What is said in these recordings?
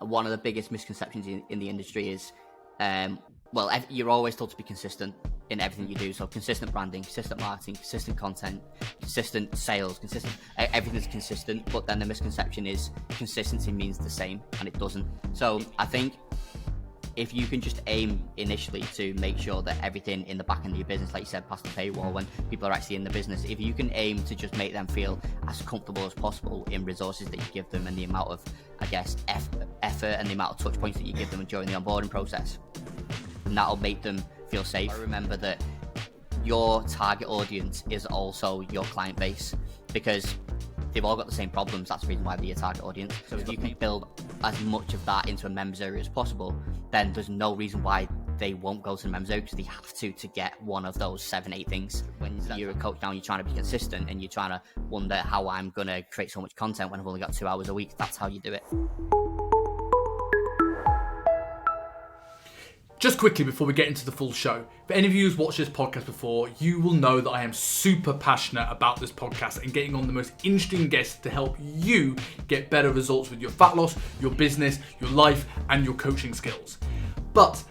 One of the biggest misconceptions in the industry is, you're always told to be consistent in everything you do. So consistent branding, consistent marketing, consistent content, consistent sales, everything's consistent. But then the misconception is consistency means the same, and it doesn't. So I think if you can just aim initially to make sure that everything in the back end of your business, like you said, past the paywall, when people are actually in the business, if you can aim to just make them feel as comfortable as possible in resources that you give them and the amount of, I guess, effort and the amount of touch points that you give them during the onboarding process, and that'll make them feel safe. I remember that your target audience is also your client base, because they've all got the same problems. That's the reason why they're your target audience. So if you can build as much of that into a members area as possible, then there's no reason why they won't go to the members area, because they have to get one of those 7-8 things. When you're a coach now, you're trying to be consistent and you're trying to wonder how I'm going to create so much content when I've only got 2 hours a week. That's how you do it. Just quickly before we get into the full show, for any of you who's watched this podcast before, you will know that I am super passionate about this podcast and getting on the most interesting guests to help you get better results with your fat loss, your business, your life, and your coaching skills. But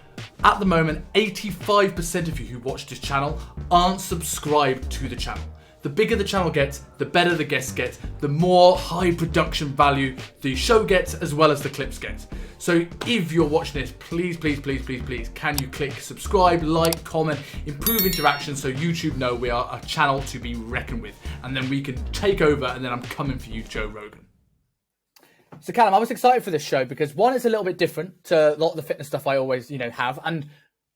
at the moment, 85% of you who watch this channel aren't subscribed to the channel. The bigger the channel gets, the better the guests get, the more high production value the show gets, as well as the clips get. So if you're watching this, please, can you click subscribe, like, comment, improve interaction so YouTube know we are a channel to be reckoned with. And then we can take over, and then I'm coming for you, Joe Rogan. So Callum, I was excited for this show because one, it's a little bit different to a lot of the fitness stuff I always, have. And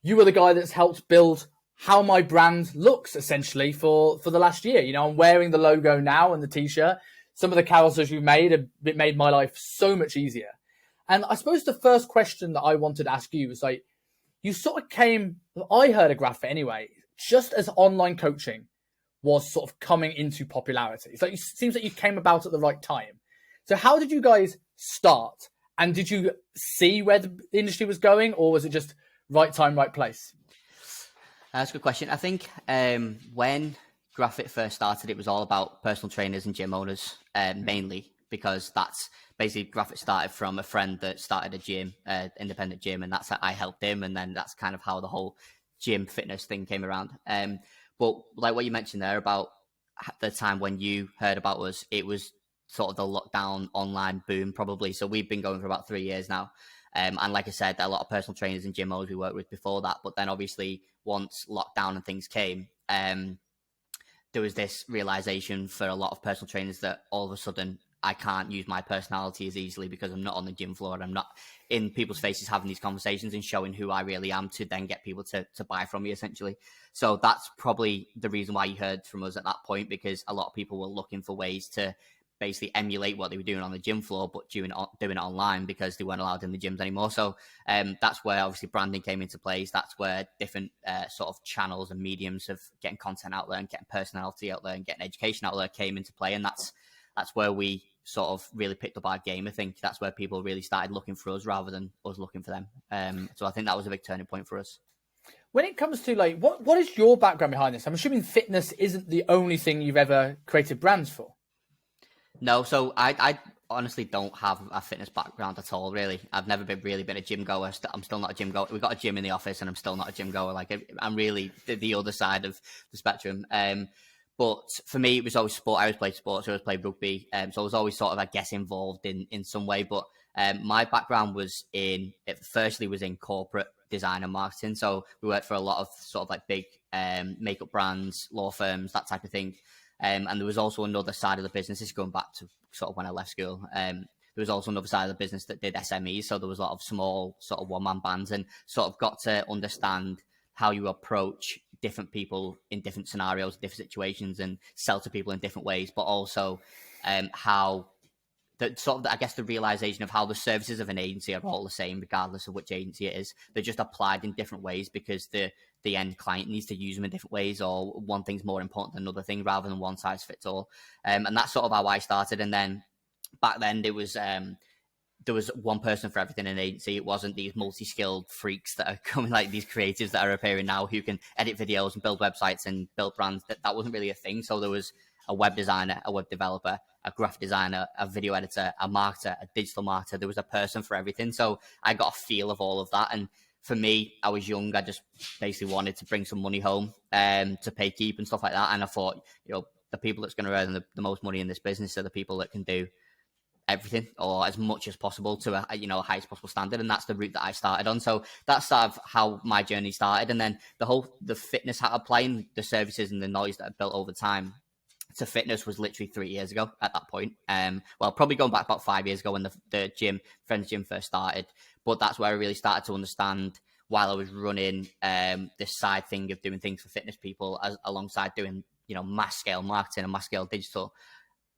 you were the guy that's helped build how my brand looks essentially for the last year. I'm wearing the logo now and the t-shirt. Some of the carousels you made, it made my life so much easier. And I suppose the first question that I wanted to ask you was you sort of I heard of Graphfit anyway, just as online coaching was sort of coming into popularity. It seems like you came about at the right time. So how did you guys start? And did you see where the industry was going, or was it just right time, right place? That's a good question. I think when Graphfit first started, it was all about personal trainers and gym owners, mainly, because that's basically Graphfit started from a friend that started a gym, independent gym, and that's how I helped him, and then that's kind of how the whole gym fitness thing came around. But like what you mentioned there about the time when you heard about us, it was sort of the lockdown online boom, probably. So we've been going for about 3 years now. And like I said, a lot of personal trainers and gym owners we worked with before that. But then obviously once lockdown and things came, there was this realization for a lot of personal trainers that all of a sudden I can't use my personality as easily because I'm not on the gym floor and I'm not in people's faces having these conversations and showing who I really am to then get people to buy from me, essentially. So that's probably the reason why you heard from us at that point, because a lot of people were looking for ways to basically emulate what they were doing on the gym floor, but doing it online because they weren't allowed in the gyms anymore. So that's where obviously branding came into place. That's where different sort of channels and mediums of getting content out there and getting personality out there and getting education out there came into play. And that's where we sort of really picked up our game. I think that's where people really started looking for us rather than us looking for them. So I think that was a big turning point for us. When it comes to what is your background behind this? I'm assuming fitness isn't the only thing you've ever created brands for. No, so I honestly don't have a fitness background at all, really. I've never been a gym goer. I'm still not a gym goer. We've got a gym in the office and I'm still not a gym goer. I'm really the other side of the spectrum. But for me, it was always sport. I always played sports. I always played rugby. So I was always sort of, I guess, involved in some way. But my background was in corporate design and marketing. So we worked for a lot of sort of big makeup brands, law firms, that type of thing. And there was also another side of the business. This is going back to sort of when I left school. There was also another side of the business that did SMEs. So there was a lot of small sort of one-man bands, and sort of got to understand how you approach different people in different scenarios, different situations, and sell to people in different ways, but also how the realization of how the services of an agency are all the same, regardless of which agency it is. They're just applied in different ways because the end client needs to use them in different ways, or one thing's more important than another thing, rather than one size fits all. And that's sort of how I started. And then back then there was one person for everything in an agency. It wasn't these multi-skilled freaks that are coming, like these creatives that are appearing now who can edit videos and build websites and build brands. That wasn't really a thing. So there was a web designer, a web developer, a graphic designer, a video editor, a marketer, a digital marketer. There was a person for everything. So I got a feel of all of that. And for me, I was young. I just basically wanted to bring some money home to pay keep and stuff like that. And I thought, the people that's going to earn the most money in this business are the people that can do everything or as much as possible to a highest possible standard, and that's the route that I started on. So that's sort of how my journey started, and then the fitness hat applying the services and the knowledge that I built over time to fitness was literally 3 years ago at that point. Well, probably going back about 5 years ago when the friend's gym first started, but that's where I really started to understand, while I was running this side thing of doing things for fitness people alongside doing mass scale marketing and mass scale digital,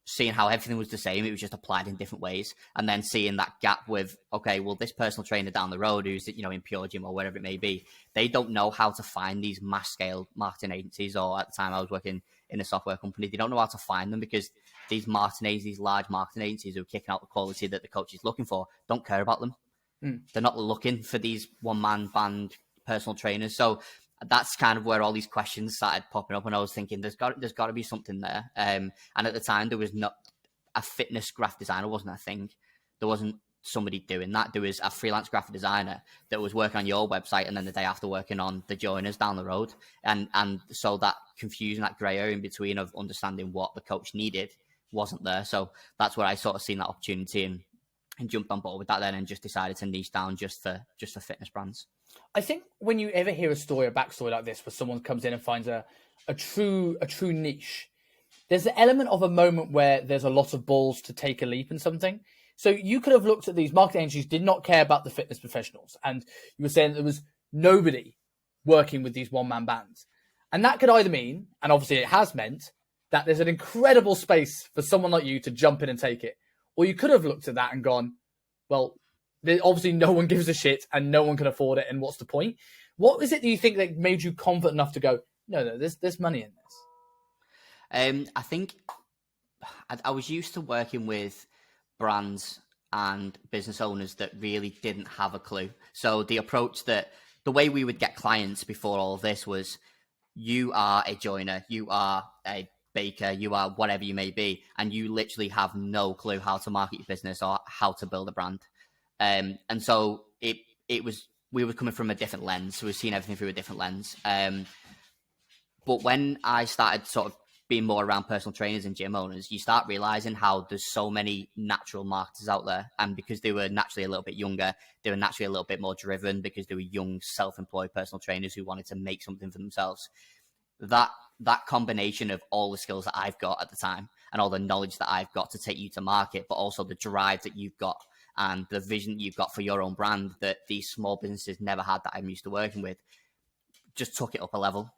seeing how everything was the same. It was just applied in different ways. And then seeing that gap with, okay, well, this personal trainer down the road who's, in Pure Gym or wherever it may be, they don't know how to find these mass scale marketing agencies, or at the time I was working in a software company, they don't know how to find them because these large marketing agencies who are kicking out the quality that the coach is looking for don't care about them. They're not looking for these one-man band personal trainers. So that's kind of where all these questions started popping up, and I was thinking there's got to be something there. And at the time, there was not a fitness graphic designer, wasn't a thing. There wasn't somebody doing that. There was a freelance graphic designer that was working on your website, and then the day after working on the joiners down the road. And so that confusion, that grey area in between of understanding what the coach needed wasn't there. So that's where I sort of seen that opportunity and jumped on board with that then, and just decided to niche down just for fitness brands. I think when you ever hear a backstory like this, where someone comes in and finds a true niche, there's an element of a moment where there's a lot of balls to take a leap in something. So you could have looked at these marketing agencies, did not care about the fitness professionals, and you were saying there was nobody working with these one-man bands. And that could either mean, and obviously it has meant, that there's an incredible space for someone like you to jump in and take it. Or you could have looked at that and gone, well, obviously no one gives a shit and no one can afford it, and what's the point? What is it that you think that made you confident enough to go, no, there's money in this? I think I was used to working with brands and business owners that really didn't have a clue. So the way we would get clients before all of this was, you are a joiner, you are a baker, you are whatever you may be, and you literally have no clue how to market your business or how to build a brand. And so we were coming from a different lens. So we've seen everything through a different lens. But when I started sort of being more around personal trainers and gym owners, you start realizing how there's so many natural marketers out there. And because they were naturally a little bit younger, they were naturally a little bit more driven, because they were young, self-employed personal trainers who wanted to make something for themselves. That combination of all the skills that I've got at the time and all the knowledge that I've got to take you to market, but also the drive that you've got and the vision that you've got for your own brand that these small businesses never had, that I'm used to working with, just took it up a level.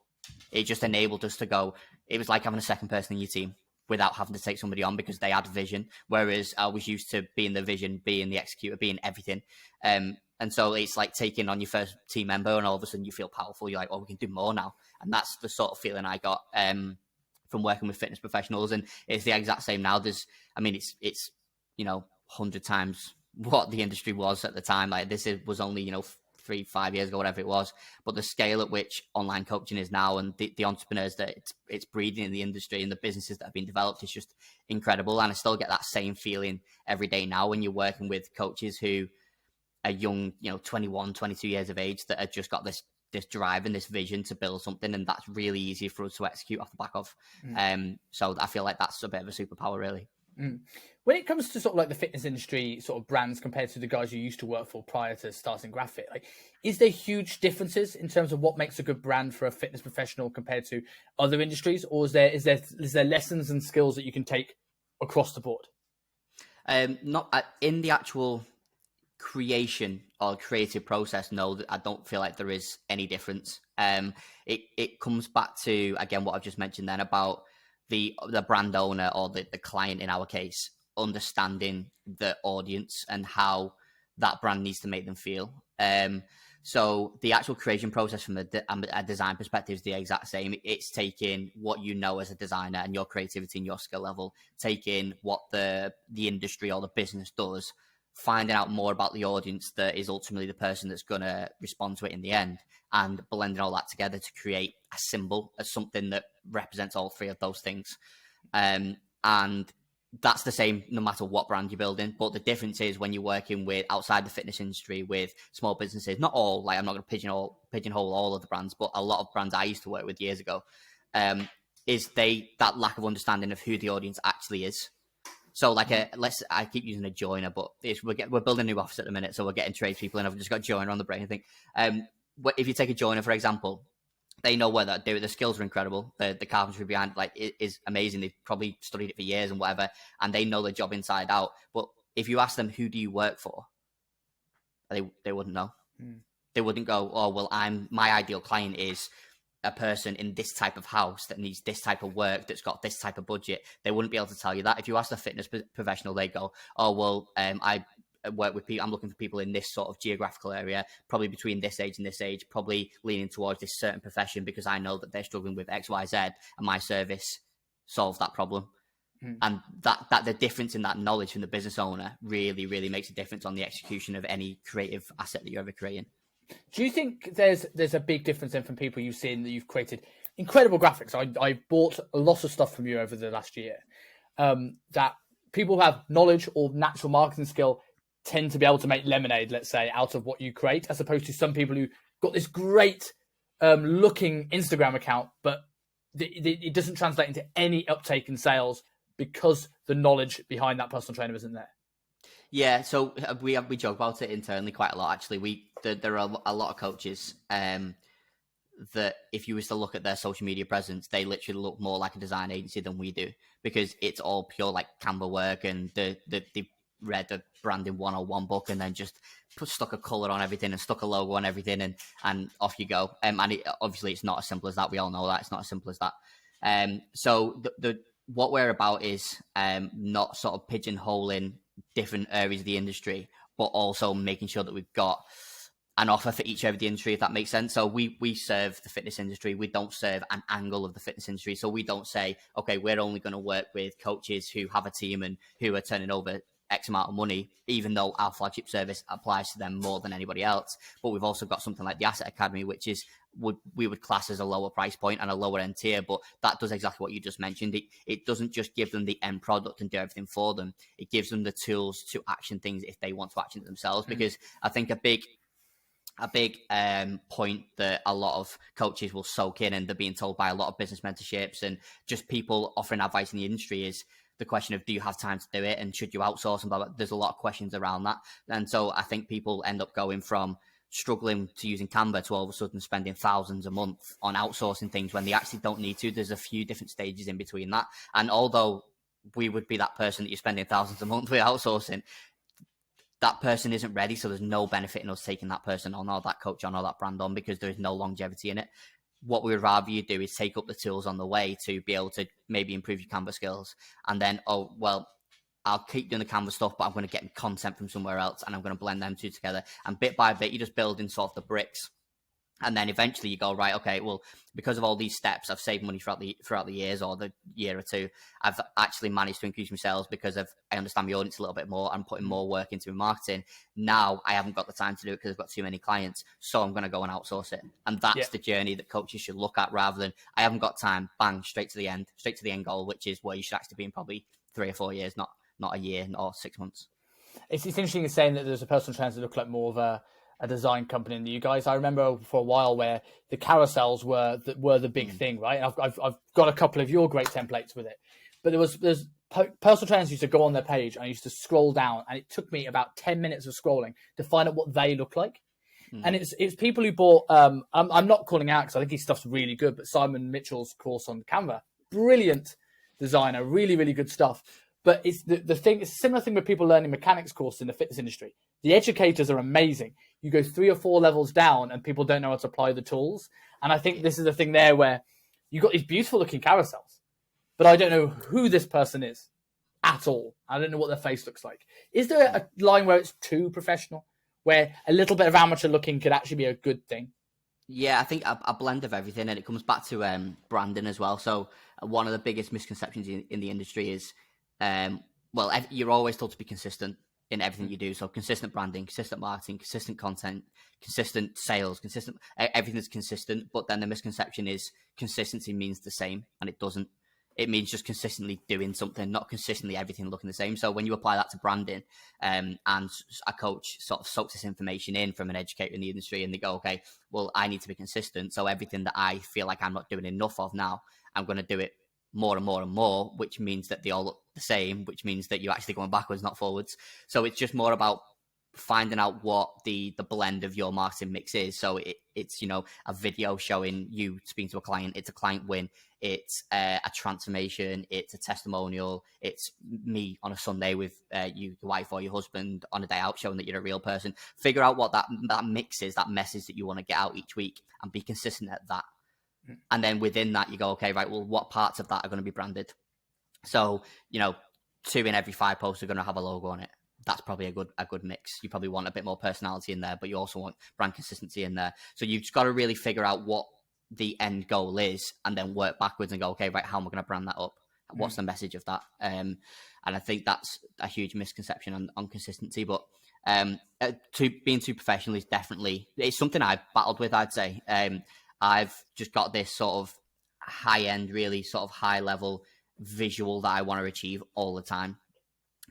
It just enabled us to go. It was like having a second person in your team without having to take somebody on, because they had vision, whereas I was used to being the vision, being the executor, being everything. And so it's like taking on your first team member, and all of a sudden you feel powerful. You're like, oh, we can do more now. And that's the sort of feeling I got from working with fitness professionals. And it's the exact same now. It's 100 times what the industry was at the time. Like was only 3-5 years ago, whatever it was. But the scale at which online coaching is now, and the entrepreneurs that it's breeding in the industry and the businesses that have been developed, is just incredible. And I still get that same feeling every day now when you're working with coaches who are young, 21, 22 years of age, that have just got this drive and this vision to build something, and that's really easy for us to execute off the back of. So I feel like that's a bit of a superpower, really. When it comes to sort of like the fitness industry sort of brands compared to the guys you used to work for prior to starting Graphfit, like, is there huge differences in terms of what makes a good brand for a fitness professional compared to other industries, or is there lessons and skills that you can take across the board? Not in the actual creation or creative process. No, I don't feel like there is any difference. It comes back to, again, what I've just mentioned then about the brand owner, or the client in our case, understanding the audience and how that brand needs to make them feel. So the actual creation process from a design perspective is the exact same. It's taking what you know as a designer and your creativity and your skill level, taking what the industry or the business does, finding out more about the audience that is ultimately the person that's going to respond to it in the end, and blending all that together to create a symbol as something that represents all three of those things. And that's the same no matter what brand you're building. But the difference is when you're working with outside the fitness industry with small businesses, not all, like I'm not going to pigeonhole all of the brands, but a lot of brands I used to work with years ago, is that lack of understanding of who the audience actually is. So like I keep using a joiner, but we're building a new office at the minute, so we're getting tradespeople, and I've just got joiner on the brain. I think if you take a joiner for example, they know where that the skills are incredible. The carpentry behind is amazing. They've probably studied it for years and whatever, and they know the job inside out. But if you ask them who do you work for, they wouldn't know. They wouldn't go, oh well, my ideal client is a person in this type of house that needs this type of work that's got this type of budget. They wouldn't be able to tell you that. If you ask a fitness professional, they go, oh well, I work with people, I'm looking for people in this sort of geographical area, probably between this age and this age, probably leaning towards this certain profession because I know that they're struggling with XYZ and my service solves that problem. And that the difference in that knowledge from the business owner really, really makes a difference on the execution of any creative asset that you're ever creating. Do you think there's a big difference then from people you've seen that you've created incredible graphics? I bought a lot of stuff from you over the last year. That people who have knowledge or natural marketing skill tend to be able to make lemonade, let's say, out of what you create, as opposed to some people who got this great looking Instagram account, but it doesn't translate into any uptake in sales because the knowledge behind that personal trainer isn't there. Yeah, so we joke about it internally quite a lot. Actually, there are a lot of coaches that if you was to look at their social media presence, they literally look more like a design agency than we do, because it's all pure like Canva work, and they read the branding 101 book and then just stuck a color on everything and stuck a logo on everything and off you go. And obviously it's not as simple as that. We all know that it's not as simple as that. So what we're about is not sort of pigeonholing different areas of the industry, but also making sure that we've got an offer for each area of the industry, if that makes sense. So we serve the fitness industry. We don't serve an angle of the fitness industry. So we don't say, okay, we're only going to work with coaches who have a team and who are turning over X amount of money, even though our flagship service applies to them more than anybody else. But we've also got something like the Asset Academy, which is we would class as a lower price point and a lower end tier, but that does exactly what you just mentioned. It doesn't just give them the end product and do everything for them. It gives them the tools to action things if they want to action it themselves. Because I think a big point that a lot of coaches will soak in, and they're being told by a lot of business mentorships and just people offering advice in the industry, is the question of, do you have time to do it, and should you outsource, and blah, blah. There's a lot of questions around that. And so I think people end up going from struggling to using Canva to all of a sudden spending thousands a month on outsourcing things when they actually don't need to. There's a few different stages in between that. And although we would be that person that you're spending thousands a month with outsourcing, that person isn't ready. So there's no benefit in us taking that person on, or that coach on, or that brand on, because there is no longevity in it. What we would rather you do is take up the tools on the way to be able to maybe improve your Canva skills. And then, oh, well, I'll keep doing the Canva stuff, but I'm going to get content from somewhere else, and I'm going to blend them two together. And bit by bit, you're just building sort of the bricks. And then eventually you go, right, okay, well, because of all these steps, I've saved money throughout the years, or the year or two. I've actually managed to increase my sales because I understand my audience a little bit more. I'm putting more work into my marketing. Now I haven't got the time to do it because I've got too many clients. So I'm going to go and outsource it. And that's the journey that coaches should look at, rather than I haven't got time, bang, straight to the end goal, which is where you should actually be in probably 3 or 4 years, not a year or 6 months. It's interesting in saying that there's a personal trainer that look like more of a design company than you guys. I remember for a while where the carousels were the big thing, right? I've got a couple of your great templates with it, but there's personal trainers used to go on their page, and I used to scroll down, and it took me about 10 minutes of scrolling to find out what they look like. And it's people who bought. I'm not calling out because I think his stuff's really good, but Simon Mitchell's course on Canva, brilliant designer, really really good stuff. But it's the thing. It's a similar thing with people learning mechanics course in the fitness industry. The educators are amazing. You go 3 or 4 levels down, and people don't know how to apply the tools. And I think this is the thing there, where you got these beautiful looking carousels, but I don't know who this person is at all. I don't know what their face looks like. Is there a line where it's too professional, where a little bit of amateur looking could actually be a good thing? Yeah, I think a blend of everything, and it comes back to branding as well. So one of the biggest misconceptions in the industry is, you're always told to be consistent in everything you do. So consistent branding, consistent marketing, consistent content, consistent sales, everything is consistent. But then the misconception is consistency means the same, and it doesn't. It means just consistently doing something, not consistently everything looking the same. So when you apply that to branding, and a coach sort of soaks this information in from an educator in the industry, and they go, okay, well, I need to be consistent. So everything that I feel like I'm not doing enough of now, I'm going to do it more and more and more, which means that they all look the same, which means that you're actually going backwards, not forwards. So it's just more about finding out what the blend of your marketing mix is. So it's, you know, a video showing you speaking to a client, it's a client win, it's a transformation, it's a testimonial, it's me on a Sunday with your wife or your husband on a day out showing that you're a real person. Figure out what that mix is, that message that you want to get out each week, and be consistent at that. And then within that, you go, okay, right, well, what parts of that are going to be branded? So, you know, 2 in every 5 posts are going to have a logo on it. That's probably a good mix. You probably want a bit more personality in there, but you also want brand consistency in there. So you've just got to really figure out what the end goal is, and then work backwards and go, okay, right, how am I going to brand that up? What's the message of that? And I think that's a huge misconception on consistency. But being too professional is definitely, it's something I've battled with, I'd say. I've just got this sort of high end, really sort of high level visual that I want to achieve all the time.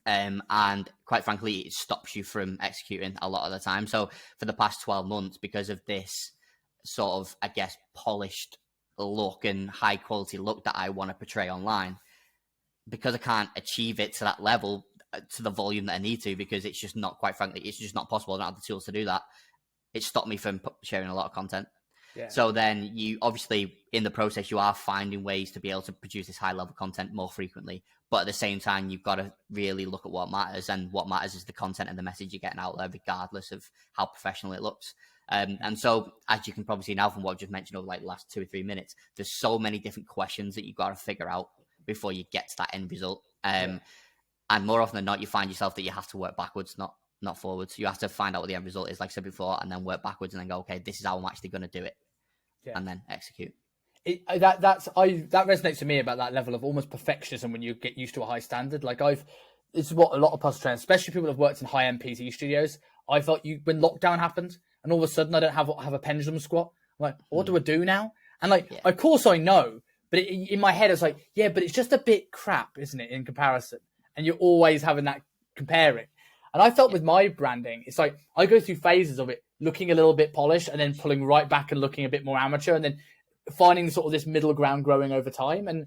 And quite frankly, it stops you from executing a lot of the time. So for the past 12 months, because of this sort of, I guess, polished look and high quality look that I want to portray online, because I can't achieve it to that level, to the volume that I need to, because it's just not, quite frankly, it's just not possible. I don't have the tools to do that. It stopped me from sharing a lot of content. Yeah. So then you obviously, in the process, you are finding ways to be able to produce this high level content more frequently. But at the same time, you've got to really look at what matters, and what matters is the content and the message you're getting out there, regardless of how professional it looks. And so, as you can probably see now from what I've just mentioned over like the last 2 or 3 minutes, there's so many different questions that you've got to figure out before you get to that end result. And more often than not, you find yourself that you have to work backwards, not forwards. You have to find out what the end result is, like I said before, and then work backwards and then go, okay, this is how I'm actually going to do it, and then execute. That resonates to me about that level of almost perfectionism when you get used to a high standard. Like it's what a lot of personal trainers, especially people that have worked in high end PT studios. I thought when lockdown happened and all of a sudden I don't have a pendulum squat. I'm like, what do I do now? And of course I know, but in my head it's like, yeah, but it's just a bit crap, isn't it, in comparison? And you're always having that comparing. And I felt with my branding, it's like I go through phases of it looking a little bit polished and then pulling right back and looking a bit more amateur, and then finding sort of this middle ground growing over time. And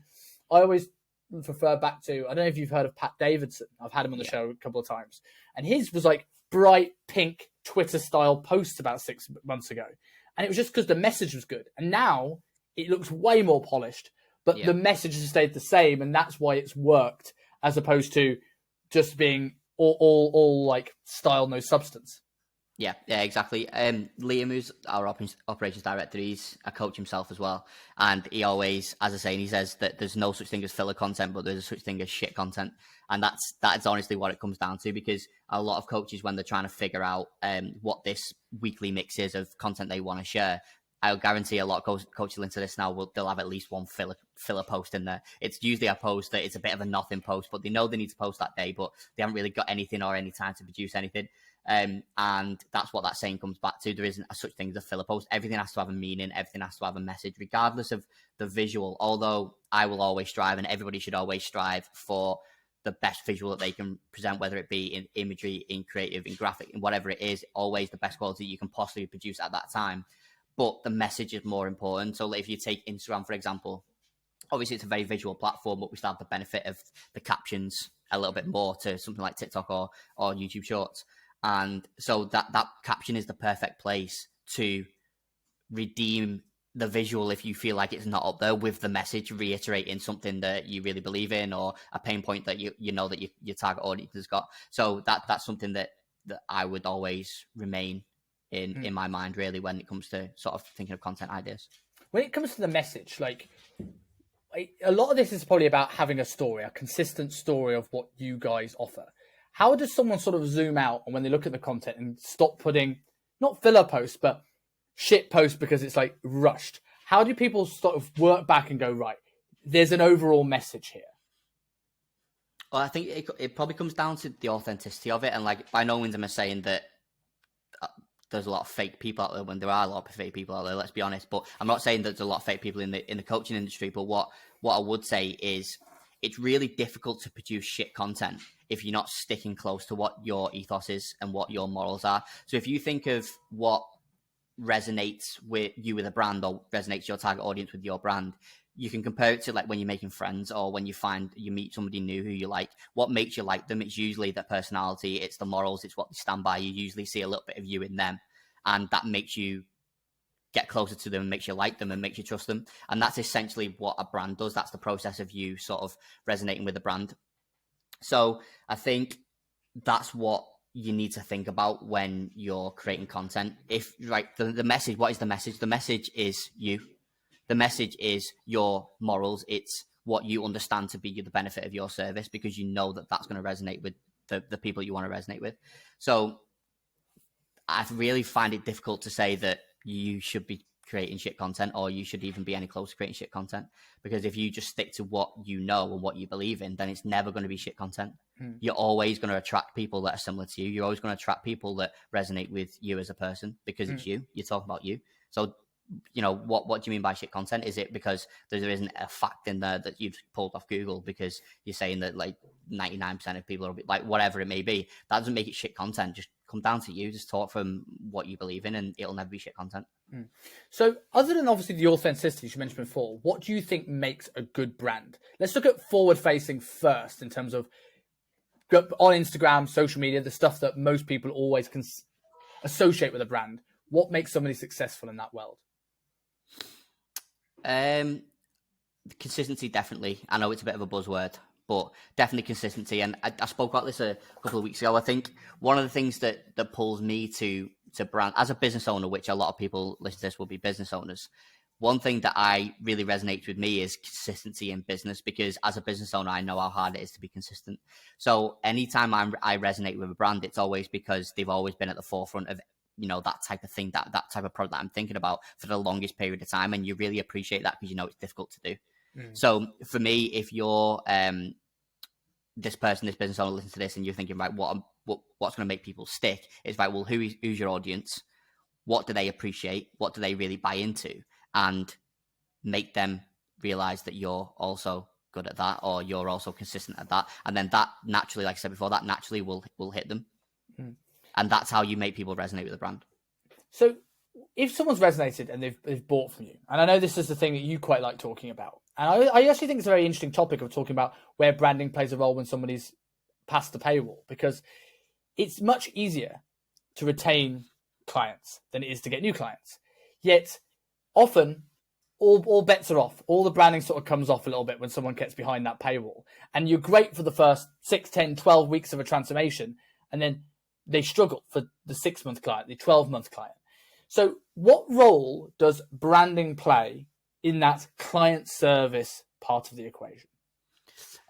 I always refer back to, I don't know if you've heard of Pat Davidson. I've had him on the show a couple of times. And his was like bright pink Twitter style posts about 6 months ago. And it was just because the message was good. And now it looks way more polished, but the message has stayed the same. And that's why it's worked, as opposed to just being all like style, no substance. Yeah, exactly. Liam, who's our operations director, he's a coach himself as well. And he always, as I say, he says that there's no such thing as filler content, but there's a such thing as shit content. And that's honestly what it comes down to, because a lot of coaches, when they're trying to figure out what this weekly mix is of content they want to share, I'll guarantee a lot of coaches into this now, they'll have at least one filler post in there. It's usually a post that it's a bit of a nothing post, but they know they need to post that day, but they haven't really got anything or any time to produce anything. And that's what that saying comes back to. There isn't a such thing as a filler post. Everything has to have a meaning. Everything has to have a message, regardless of the visual. Although I will always strive, and everybody should always strive for the best visual that they can present, whether it be in imagery, in creative, in graphic, in whatever it is, always the best quality you can possibly produce at that time. But the message is more important. So if you take Instagram, for example, obviously it's a very visual platform, but we still have the benefit of the captions a little bit more to something like TikTok or YouTube Shorts. And so that caption is the perfect place to redeem the visual if you feel like it's not up there, with the message reiterating something that you really believe in, or a pain point that you know that your target audience has got. So that's something that I would always remain in my mind, really, when it comes to sort of thinking of content ideas. When it comes to the message, like a lot of this is probably about having a story, a consistent story of what you guys offer. How does someone sort of zoom out and when they look at the content and stop putting, not filler posts, but shit posts because it's like rushed? How do people sort of work back and go, right, there's an overall message here? Well, I think it probably comes down to the authenticity of it. And like, by no means am I saying that there's a lot of fake people out there, when there are a lot of fake people out there, let's be honest. But I'm not saying there's a lot of fake people in the coaching industry, but what I would say is it's really difficult to produce shit content if you're not sticking close to what your ethos is and what your morals are. So if you think of what resonates with you with a brand, or resonates your target audience with your brand, you can compare it to like when you're making friends, or when you meet somebody new who you like. What makes you like them? It's usually their personality, it's the morals, it's what they stand by. You usually see a little bit of you in them, and that makes you get closer to them, makes you like them, and makes you trust them. And that's essentially what a brand does. That's the process of you sort of resonating with the brand. So I think that's what you need to think about when you're creating content. If like the message, what is the message? The message is you. The message is your morals. It's what you understand to be the benefit of your service, because you know that that's going to resonate with the people you want to resonate with. So I really find it difficult to say that you should be creating shit content, or you should even be any closer to creating shit content, because if you just stick to what you know and what you believe in, then it's never going to be shit content. You're always going to attract people that are similar to you. You're always going to attract people that resonate with you as a person, because it's you. You're talking about you. So, you know, what do you mean by shit content? Is it because there isn't a fact in there that you've pulled off Google because you're saying that like 99% of people are like, whatever it may be? That doesn't make it shit content. Just come down to you. Just talk from what you believe in, and it'll never be shit content. So other than obviously the authenticity you mentioned before, what do you think makes a good brand? Let's look at forward facing first, in terms of on Instagram, social media, the stuff that most people always associate with a brand. What makes somebody successful in that world? Consistency, definitely. I know it's a bit of a buzzword, but definitely consistency. And I spoke about this a couple of weeks ago. I think one of the things that pulls me to brand as a business owner, which a lot of people listen to this will be business owners. One thing that I really resonates with me is consistency in business, because as a business owner, I know how hard it is to be consistent. So anytime I resonate with a brand, it's always because they've always been at the forefront of, you know, that type of thing, that type of product that I'm thinking about for the longest period of time. And you really appreciate that, because you know it's difficult to do. So for me, if you're this business owner, listen to this, and you're thinking, right, what's going to make people stick? It's like, well, who's your audience? What do they appreciate? What do they really buy into? And make them realize that you're also good at that, or you're also consistent at that. And then that naturally, like I said before, that naturally will hit them. And that's how you make people resonate with the brand. So if someone's resonated and they've bought from you, and I know this is the thing that you quite like talking about, and I actually think it's a very interesting topic of talking about where branding plays a role when somebody's past the paywall, because it's much easier to retain clients than it is to get new clients. Yet often all bets are off. All the branding sort of comes off a little bit when someone gets behind that paywall. And you're great for the first 6, 10, 12 weeks of a transformation, and then they struggle for the 6-month client, the 12-month client. So what role does branding play in that client service part of the equation?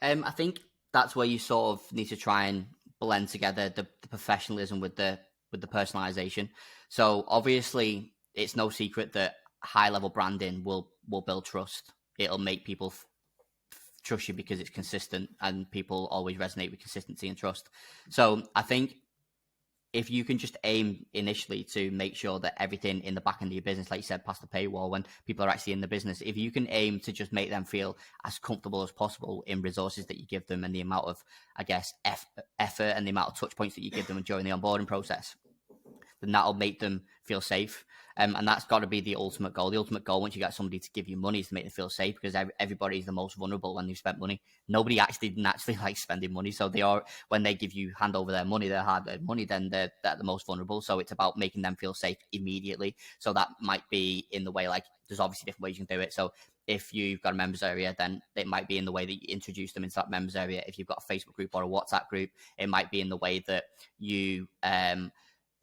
I think that's where you sort of need to try and blend together the professionalism with the personalization. So obviously, it's no secret that high-level branding will build trust. It'll make people trust you because it's consistent, and people always resonate with consistency and trust. So I think if you can just aim initially to make sure that everything in the back end of your business, like you said, past the paywall, when people are actually in the business, if you can aim to just make them feel as comfortable as possible in resources that you give them, and the amount of, I guess, effort and the amount of touch points that you give them during the onboarding process, then that'll make them feel safe. And that's got to be the ultimate goal. The ultimate goal, once you get somebody to give you money, is to make them feel safe, because everybody is the most vulnerable when they've spent money. Nobody actually naturally likes spending money. So when they give you, hand over their money, their hard-earned money, then they're the most vulnerable. So it's about making them feel safe immediately. So that might be in the way, like, there's obviously different ways you can do it. So if you've got a members area, then it might be in the way that you introduce them into that members area. If you've got a Facebook group or a WhatsApp group, it might be in the way that you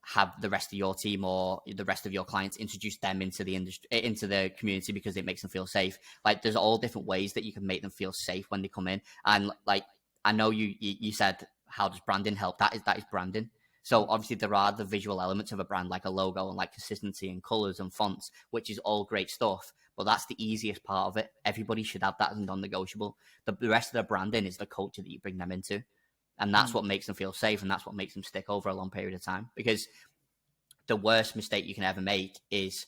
have the rest of your team or the rest of your clients introduce them into the industry, into the community, because it makes them feel safe. Like, there's all different ways that you can make them feel safe when they come in. And like, I know you said, how does branding help? That is branding. So obviously there are the visual elements of a brand, like a logo and like consistency and colors and fonts, which is all great stuff. But that's the easiest part of it. Everybody should have that as non-negotiable. The rest of the branding is the culture that you bring them into. And that's what makes them feel safe, and that's what makes them stick over a long period of time. Because the worst mistake you can ever make is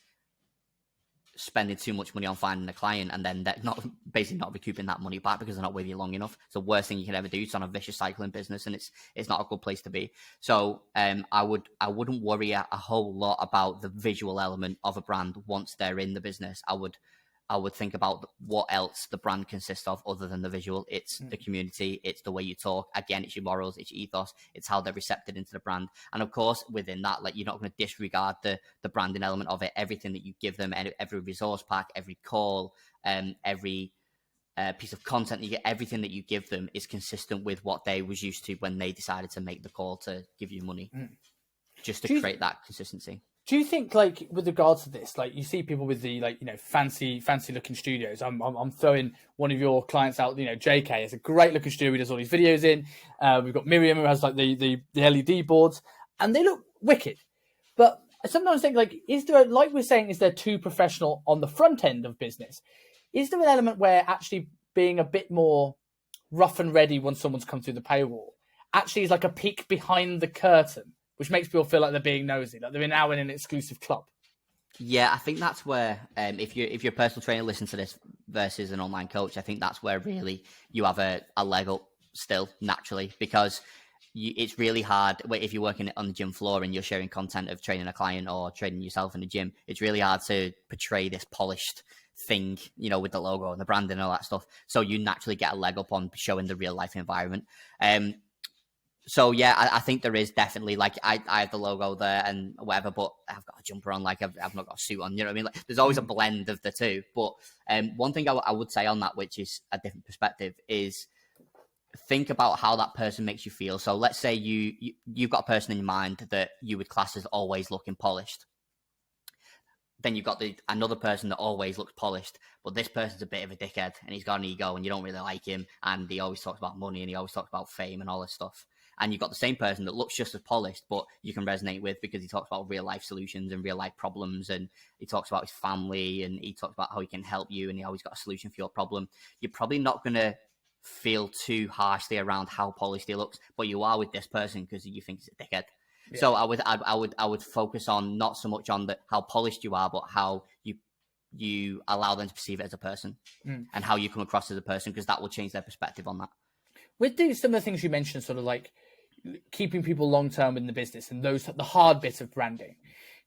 spending too much money on finding a client and then that not recouping that money back because they're not with you long enough. It's the worst thing you can ever do. It's on a vicious cycle in business, and it's not a good place to be. So I wouldn't worry a whole lot about the visual element of a brand once they're in the business. I would think about what else the brand consists of other than the visual. It's the community, it's the way you talk. Again, it's your morals, it's your ethos, it's how they're receptive into the brand. And of course, within that, like, you're not going to disregard the branding element of it. Everything that you give them, every resource pack, every call, every piece of content you get, everything that you give them is consistent with what they was used to when they decided to make the call to give you money, just to create that consistency. Do you think, like, with regards to this, like, you see people with the, like, you know, fancy looking studios? I'm throwing one of your clients out. You know, JK is a great looking studio. He does all these videos in. We've got Miriam, who has like the LED boards, and they look wicked. But I sometimes think, like, is there, like we're saying, is there too professional on the front end of business? Is there an element where actually being a bit more rough and ready when someone's come through the paywall actually is like a peek behind the curtain, which makes people feel like they're being nosy, like they're now in an exclusive club? Yeah, I think that's where, if you're a personal trainer, listen to this versus an online coach, I think that's where really you have a leg up still naturally, because it's really hard if you're working on the gym floor and you're sharing content of training a client or training yourself in the gym. It's really hard to portray this polished thing, you know, with the logo and the branding and all that stuff. So you naturally get a leg up on showing the real life environment. So yeah, I think there is definitely, like, I have the logo there and whatever, but I've got a jumper on, like I've not got a suit on, you know what I mean? Like, there's always a blend of the two. But one thing I would say on that, which is a different perspective, is think about how that person makes you feel. So let's say you've got a person in your mind that you would class as always looking polished. Then you've got another person that always looks polished, but this person's a bit of a dickhead and he's got an ego and you don't really like him, and he always talks about money and he always talks about fame and all this stuff. And you've got the same person that looks just as polished, but you can resonate with because he talks about real life solutions and real life problems, and he talks about his family, and he talks about how he can help you, and he always got a solution for your problem. You're probably not going to feel too harshly around how polished he looks, but you are with this person because you think he's a dickhead. Yeah. So I would focus on not so much on how polished you are, but how you allow them to perceive it as a person, and how you come across as a person, because that will change their perspective on that. With some of the things you mentioned, sort of like keeping people long term in the business and the hard bits of branding,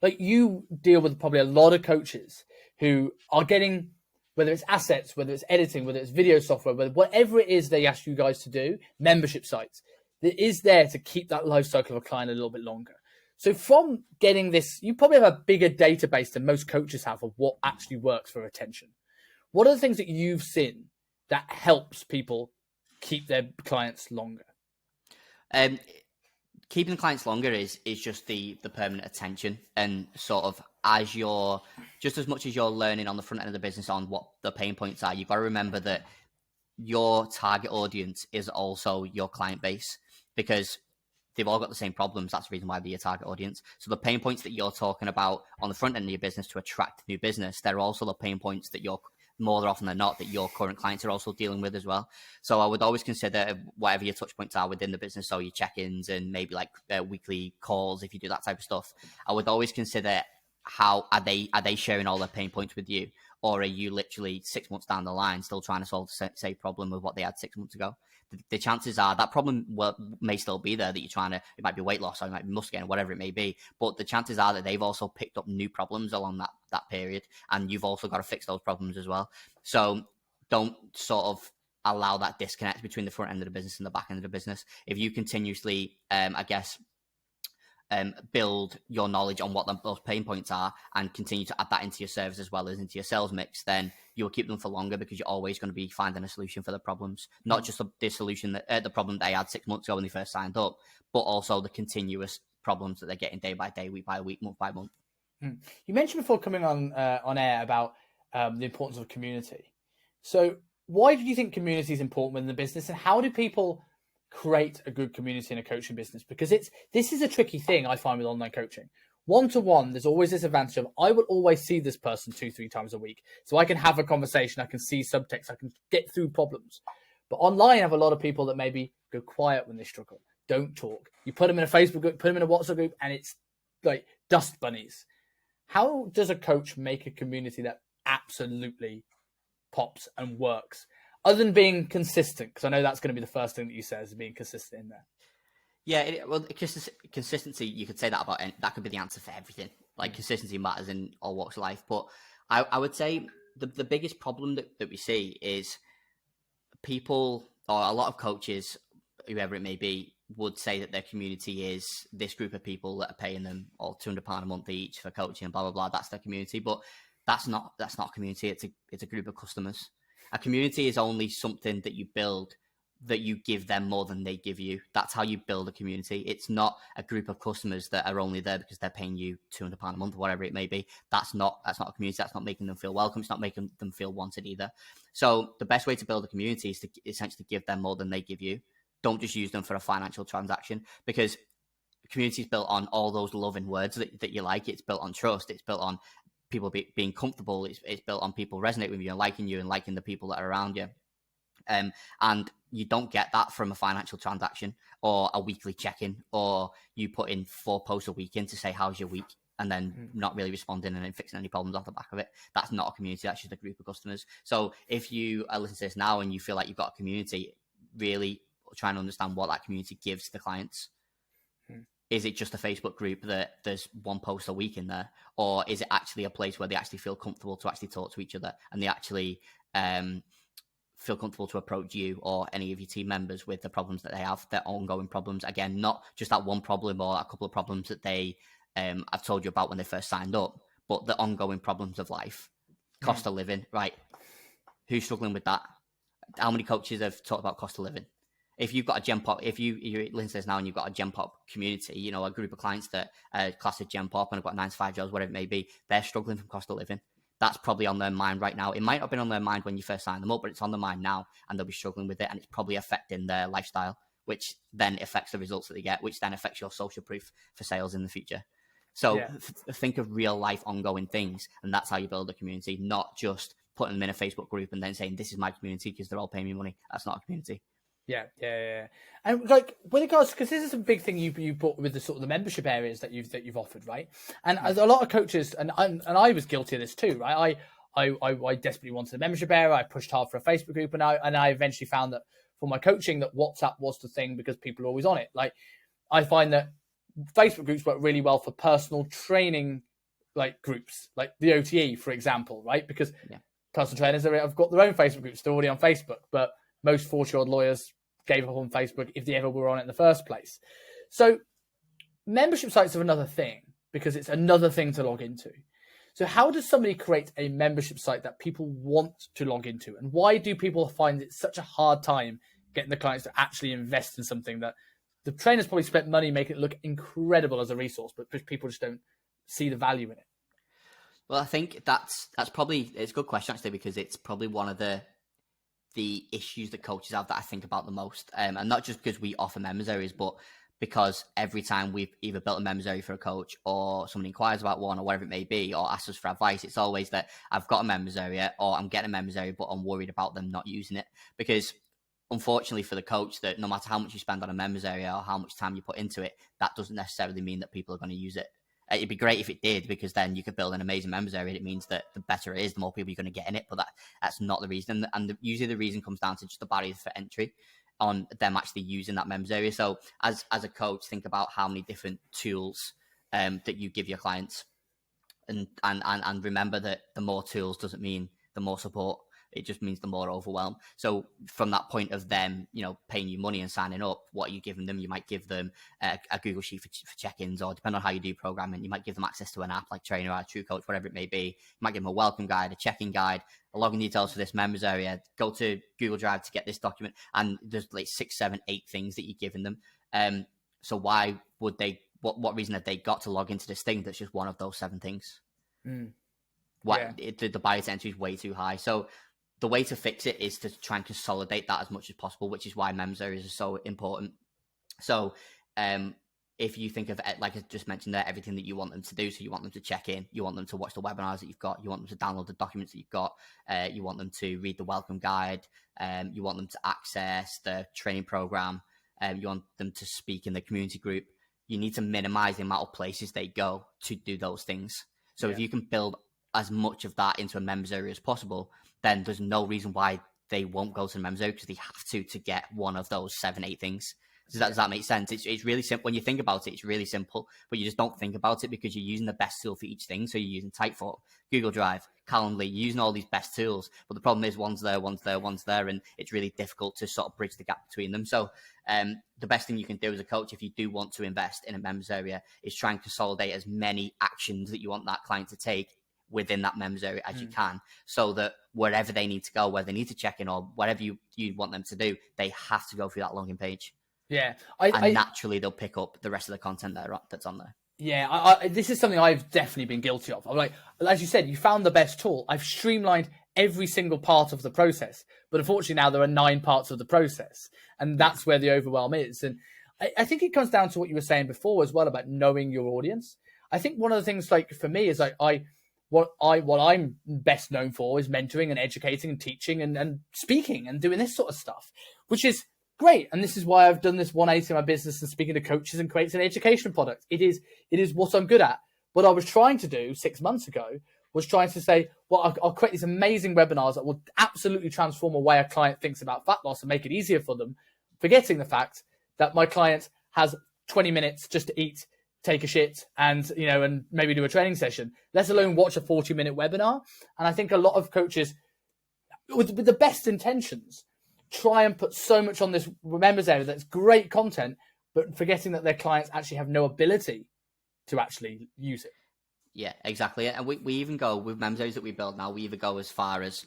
like, you deal with probably a lot of coaches who are getting, whether it's assets, whether it's editing, whether it's video software, whatever it is they ask you guys to do, membership sites, that is there to keep that life cycle of a client a little bit longer. So from getting this, you probably have a bigger database than most coaches have of what actually works for retention. What are the things that you've seen that helps people keep their clients longer? Keeping the clients longer is just the permanent attention, and sort of as much as you're learning on the front end of the business on what the pain points are, you've got to remember that your target audience is also your client base, because they've all got the same problems. That's the reason why they're your target audience. So the pain points that you're talking about on the front end of your business to attract new business, they're also the pain points that you're, more often than not, that your current clients are also dealing with as well. So I would always consider whatever your touch points are within the business, so your check-ins and maybe like weekly calls, if you do that type of stuff, I would always consider how are they sharing all their pain points with you, or are you literally 6 months down the line still trying to solve the same problem with what they had 6 months ago? The chances are that problem may still be there, that you're trying to, it might be weight loss, or it might be muscle gain, whatever it may be, but the chances are that they've also picked up new problems along that period, and you've also got to fix those problems as well. So don't sort of allow that disconnect between the front end of the business and the back end of the business. If you continuously, build your knowledge on what those pain points are and continue to add that into your service as well as into your sales mix, then you'll keep them for longer, because you're always going to be finding a solution for the problems, not just the solution that the problem they had 6 months ago when they first signed up, but also the continuous problems that they're getting day by day, week by week, month by month. You mentioned before coming on air about the importance of a community. So why do you think community is important within the business, and how do people create a good community in a coaching business? Because this is a tricky thing I find with online coaching. One-to-one, there's always this advantage of, I will always see this person 2-3 times a week, so I can have a conversation, I can see subtext, I can get through problems. But online, I have a lot of people that maybe go quiet when they struggle, don't talk. You put them in a Facebook group, put them in a WhatsApp group, and it's like dust bunnies. How does a coach make a community that absolutely pops and works, other than being consistent? Because I know that's going to be the first thing that you say is being consistent in there. Yeah, consistency, you could say that about that could be the answer for everything. Like consistency matters in all walks of life. But I would say the biggest problem that we see is people, or a lot of coaches, whoever it may be, would say that their community is this group of people that are paying them all £200 a month each for coaching and blah, blah, blah. That's their community. But that's not a community. It's a group of customers. A community is only something that you build that you give them more than they give you. That's how you build a community. It's not a group of customers that are only there because they're paying you £200 a month or whatever it may be. That's not a community. That's not making them feel welcome. It's not making them feel wanted either. So the best way to build a community is to essentially give them more than they give you. Don't just use them for a financial transaction, because community is built on all those loving words that you like. It's built on trust. It's built on people being comfortable. It's built on people resonate with you and liking the people that are around you. And you don't get that from a financial transaction or a weekly check-in, or you put in 4 posts a week in to say, how's your week? And then not really responding and then fixing any problems off the back of it. That's not a community. That's just a group of customers. So if you are listening to this now and you feel like you've got a community, really try and understand what that community gives the clients. Is it just a Facebook group that there's 1 post a week in there? Or is it actually a place where they actually feel comfortable to actually talk to each other, and they actually feel comfortable to approach you or any of your team members with the problems that they have, their ongoing problems? Again, not just that one problem or a couple of problems that they I've told you about when they first signed up, but the ongoing problems of life. Cost of living, right? Who's struggling with that? How many coaches have talked about cost of living? If you've got a Gen Pop, if you're listening to this now and you've got a Gen Pop community, a group of clients that class as Gen Pop and have got 9 to 5 jobs, whatever it may be, they're struggling from cost of living. That's probably on their mind right now. It might not have been on their mind when you first signed them up, but it's on their mind now, and they'll be struggling with it, and it's probably affecting their lifestyle, which then affects the results that they get, which then affects your social proof for sales in the future. So think of real life ongoing things, and that's how you build a community, not just putting them in a Facebook group and then saying, this is my community because they're all paying me money. That's not a community. Yeah. And like with regards, because this is a big thing you brought with the sort of the membership areas that you've offered, right? And as a lot of coaches, and I was guilty of this too, right? I desperately wanted a membership area. I pushed hard for a Facebook group, and I eventually found that for my coaching that WhatsApp was the thing because people are always on it. Like I find that Facebook groups work really well for personal training, like groups, like the OTE, for example, right? Because personal trainers have got their own Facebook groups. They're already on Facebook, but most 40-year-old lawyers gave up on Facebook if they ever were on it in the first place. So membership sites are another thing because it's another thing to log into. So how does somebody create a membership site that people want to log into? And why do people find it such a hard time getting the clients to actually invest in something that the trainers probably spent money making it look incredible as a resource, but people just don't see the value in it? Well, I think that's probably, it's a good question actually, because it's probably one of the issues that coaches have that I think about the most. And not just because we offer members areas, but because every time we've either built a members area for a coach or somebody inquires about one or whatever it may be, or asks us for advice, it's always that I've got a members area or I'm getting a members area, but I'm worried about them not using it. Because unfortunately for the coach, that no matter how much you spend on a members area or how much time you put into it, that doesn't necessarily mean that people are going to use it. It'd be great if it did, because then you could build an amazing members area. It means that the better it is, the more people you're going to get in it. But that's not the reason. And usually the reason comes down to just the barriers for entry on them actually using that members area. So as a coach, think about how many different tools that you give your clients, and remember that the more tools doesn't mean the more support. It just means the more overwhelm. So from that point of them, paying you money and signing up, what are you giving them? You might give them a Google Sheet for check-ins, or depending on how you do programming, you might give them access to an app like Trainer or True Coach, whatever it may be. You might give them a welcome guide, a check-in guide, a login details for this members area, go to Google Drive to get this document. And there's like 6, 7, 8 things that you're giving them. So why would they, what reason have they got to log into this thing that's just one of those 7 things? The barrier to entry is way too high. So the way to fix it is to try and consolidate that as much as possible, which is why members areas are so important. So if you think of it, like I just mentioned there, everything that you want them to do, so you want them to check in, you want them to watch the webinars that you've got, you want them to download the documents that you've got, you want them to read the welcome guide, you want them to access the training program, you want them to speak in the community group. you need to minimize the amount of places they go to do those things. So if you can build as much of that into a members area as possible, then there's no reason why they won't go to the members area, because they have to get one of those 7-8 things. Does that make sense? It's really simple. When you think about it, it's really simple, but you just don't think about it because you're using the best tool for each thing. So you're using Typeform, Google Drive, Calendly, you're using all these best tools. But the problem is one's there, and it's really difficult to sort of bridge the gap between them. So the best thing you can do as a coach, if you do want to invest in a members area, is try and consolidate as many actions that you want that client to take within that members area as you can, so that wherever they need to go, whether they need to check in or whatever you want them to do, they have to go through that login page. Yeah, and naturally they'll pick up the rest of the content that's on there. Yeah, this is something I've definitely been guilty of. I'm like, as you said, you found the best tool. I've streamlined every single part of the process, but unfortunately now there are 9 parts of the process, and that's where the overwhelm is. And I think it comes down to what you were saying before as well about knowing your audience. I think one of the things, like for me, is like what I'm best known for is mentoring and educating and teaching and speaking and doing this sort of stuff, which is great. And this is why I've done this 180 in my business and speaking to coaches and creating an education product. It is what I'm good at. What I was trying to do 6 months ago was trying to say, well, I'll create these amazing webinars that will absolutely transform the way a client thinks about fat loss and make it easier for them, forgetting the fact that my client has 20 minutes just to eat, take a shit, and maybe do a training session, let alone watch a 40-minute webinar. And I think a lot of coaches, with the best intentions, try and put so much on this members area that's great content, but forgetting that their clients actually have no ability to actually use it. Yeah, exactly. And we even go with members areas that we build now, we either go as far as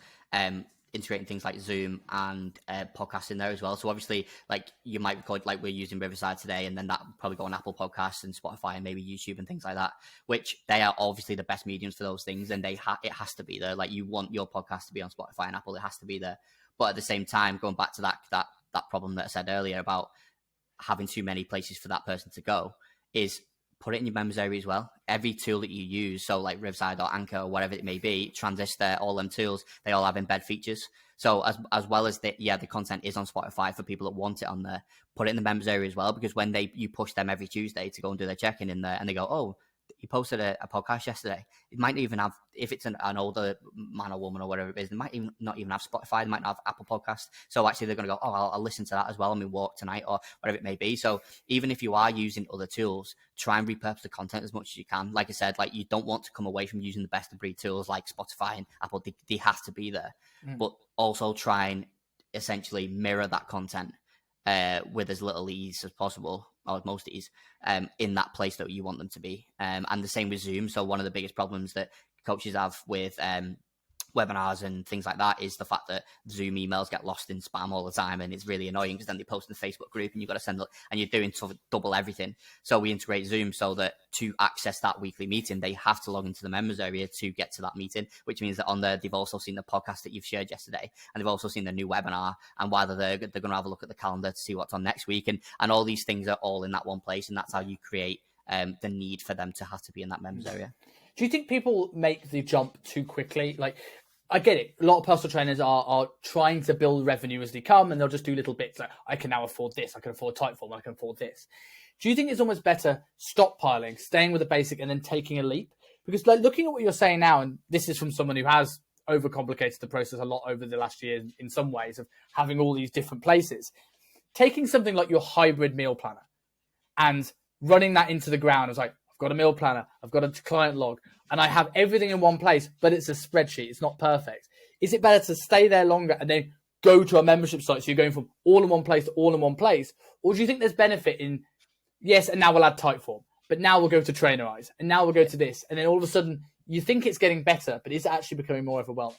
integrating things like Zoom and podcasts in there as well. So obviously, like you might record, like we're using Riverside today, and then that will probably go on Apple Podcasts and Spotify and maybe YouTube and things like that, which they are obviously the best mediums for those things, and it has to be there. Like you want your podcast to be on Spotify and Apple, it has to be there. But at the same time, going back to that problem that I said earlier about having too many places for that person to go, is put it in your members area as well. Every tool that you use, so like Riverside or Anchor or whatever it may be, Transistor, all them tools, they all have embed features. So as well as the content is on Spotify for people that want it on there, put it in the members area as well, because when you push them every Tuesday to go and do their check-in in there, and they go, oh, he posted a podcast yesterday, it might not even have, if it's an older man or woman or whatever it is, they might not even have Spotify, they might not have Apple Podcasts. So actually they're going to go, oh, I'll listen to that as well on my walk tonight or whatever it may be. So even if you are using other tools, try and repurpose the content as much as you can. Like I said, like you don't want to come away from using the best of breed tools like Spotify and Apple. They have to be there, but also try and essentially mirror that content with as little ease as possible, or most ease, in that place that you want them to be. And the same with Zoom. So one of the biggest problems that coaches have with webinars and things like that is the fact that Zoom emails get lost in spam all the time, and it's really annoying because then they post in the Facebook group and you've got to send it, and you're doing sort of double everything. So we integrate Zoom so that to access that weekly meeting, they have to log into the members area to get to that meeting, which means that on there, they've also seen the podcast that you've shared yesterday, and they've also seen the new webinar, and while they're going to have a look at the calendar to see what's on next week, and all these things are all in that one place, and that's how you create the need for them to have to be in that members area. Do you think people make the jump too quickly? Like, I get it. A lot of personal trainers are trying to build revenue as they come, and they'll just do little bits. Like, I can now afford this. I can afford Typeform. I can afford this. Do you think it's almost better stockpiling, staying with the basic, and then taking a leap? Because like looking at what you're saying now, and this is from someone who has overcomplicated the process a lot over the last year in some ways of having all these different places, taking something like your hybrid meal planner and running that into the ground. It's like, I've got a meal planner, I've got a client log, and I have everything in one place, but it's a spreadsheet. It's not perfect. Is it better to stay there longer and then go to a membership site, so you're going from all in one place to all in one place? Or do you think there's benefit in, yes, and now we'll add Typeform, but now we'll go to Trainerize, and now we'll go to this, and then all of a sudden you think it's getting better, but it's actually becoming more overwhelming?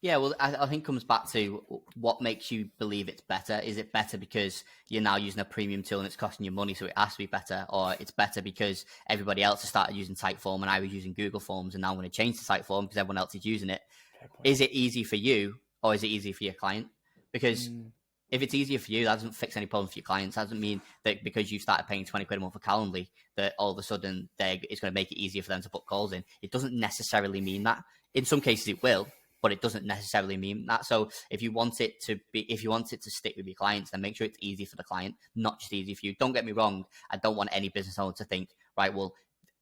Yeah, well, I think it comes back to what makes you believe it's better. Is it better because you're now using a premium tool and it's costing you money, so it has to be better? Or it's better because everybody else has started using Typeform and I was using Google Forms, and now I'm going to change to Typeform because everyone else is using it. Is it easy for you, or is it easy for your client? Because if it's easier for you, that doesn't fix any problem for your clients. That doesn't mean that because you started paying 20 quid a month for Calendly, that all of a sudden it's going to make it easier for them to put calls in. It doesn't necessarily mean that. In some cases it will, but it doesn't necessarily mean that. So if you want it to stick with your clients, then make sure it's easy for the client, not just easy for you. Don't get me wrong. I don't want any business owner to think, right, well,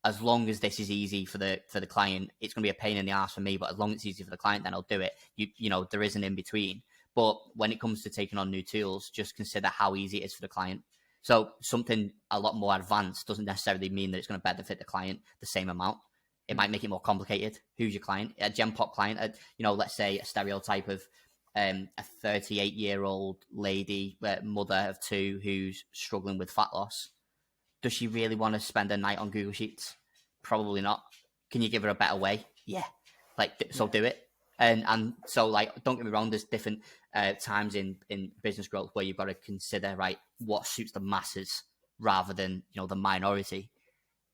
as long as this is easy for the client, it's going to be a pain in the ass for me. But as long as it's easy for the client, then I'll do it. You know, there is an in between. But when it comes to taking on new tools, just consider how easy it is for the client. So something a lot more advanced doesn't necessarily mean that it's going to benefit the client the same amount. It might make it more complicated. Who's your client? A Gen Pop client, let's say a stereotype of a 38-year-old lady, mother of two, who's struggling with fat loss. Does she really want to spend a night on Google Sheets? Probably not. Can you give her a better way? Yeah. Do it. And so, don't get me wrong, there's different times in business growth where you've got to consider, right, what suits the masses rather than, the minority.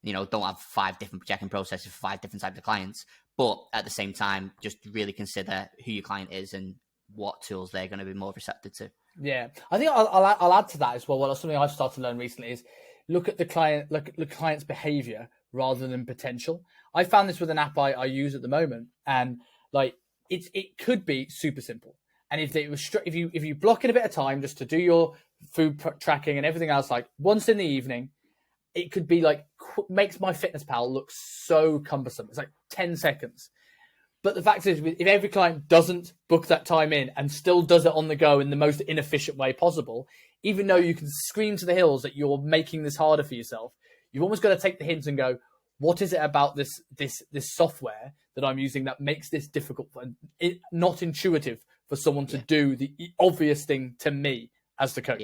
Don't have 5 different check-in processes for 5 different types of clients. But at the same time, just really consider who your client is and what tools they're going to be more receptive to. Yeah. I think I'll add to that as well. Well, something I've started to learn recently is look at the client's behavior rather than potential. I found this with an app I use at the moment, and it could be super simple. And if you block in a bit of time just to do your food tracking and everything else, once in the evening, it could be makes MyFitnessPal look so cumbersome. It's 10 seconds. But the fact is, if every client doesn't book that time in and still does it on the go in the most inefficient way possible, even though you can scream to the hills that you're making this harder for yourself, you've almost got to take the hint and go, what is it about this software that I'm using that makes this difficult and not intuitive for someone to do the obvious thing to me as the coach?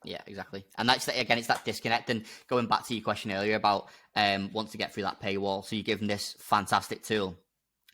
Yeah, exactly. And that's, again, it's that disconnect. And going back to your question earlier about want to get through that paywall. So you're given this fantastic tool.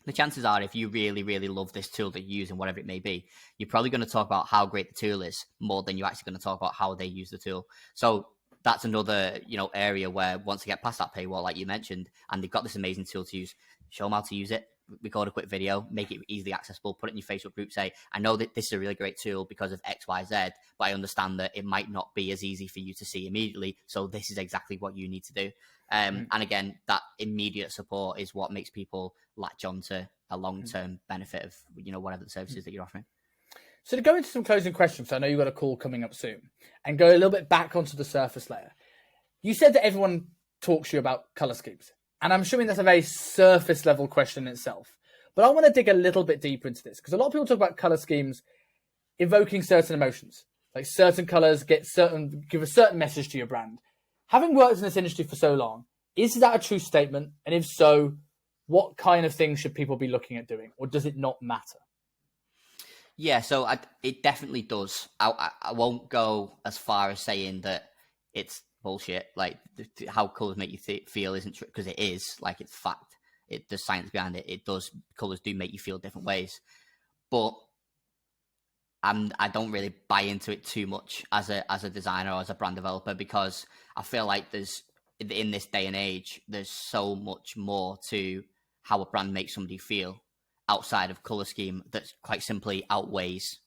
The chances are, if you really, really love this tool that you use and whatever it may be, you're probably going to talk about how great the tool is more than you're actually going to talk about how they use the tool. So that's another, area where once they get past that paywall, like you mentioned, and they've got this amazing tool to use, show them how to use it. Record a quick video, make it easily accessible, put it in your Facebook group, say, I know that this is a really great tool because of X, Y, Z, but I understand that it might not be as easy for you to see immediately. So this is exactly what you need to do. And again, that immediate support is what makes people latch on to a long-term benefit of, whatever the services that you're offering. So to go into some closing questions, I know you've got a call coming up soon, and go a little bit back onto the surface layer. You said that everyone talks to you about color schemes. And I'm assuming that's a very surface level question in itself. But I want to dig a little bit deeper into this, because a lot of people talk about color schemes evoking certain emotions, like certain colors give a certain message to your brand. Having worked in this industry for so long, is that a true statement? And if so, what kind of things should people be looking at doing, or does it not matter? Yeah, so it definitely does. I won't go as far as saying that it's bullshit. How colors make you feel isn't true, because it is. It's fact. There's science behind it. It does. Colors do make you feel different ways, but I don't really buy into it too much as a designer or as a brand developer, because I feel like in this day and age, there's so much more to how a brand makes somebody feel outside of color scheme that quite simply outweighs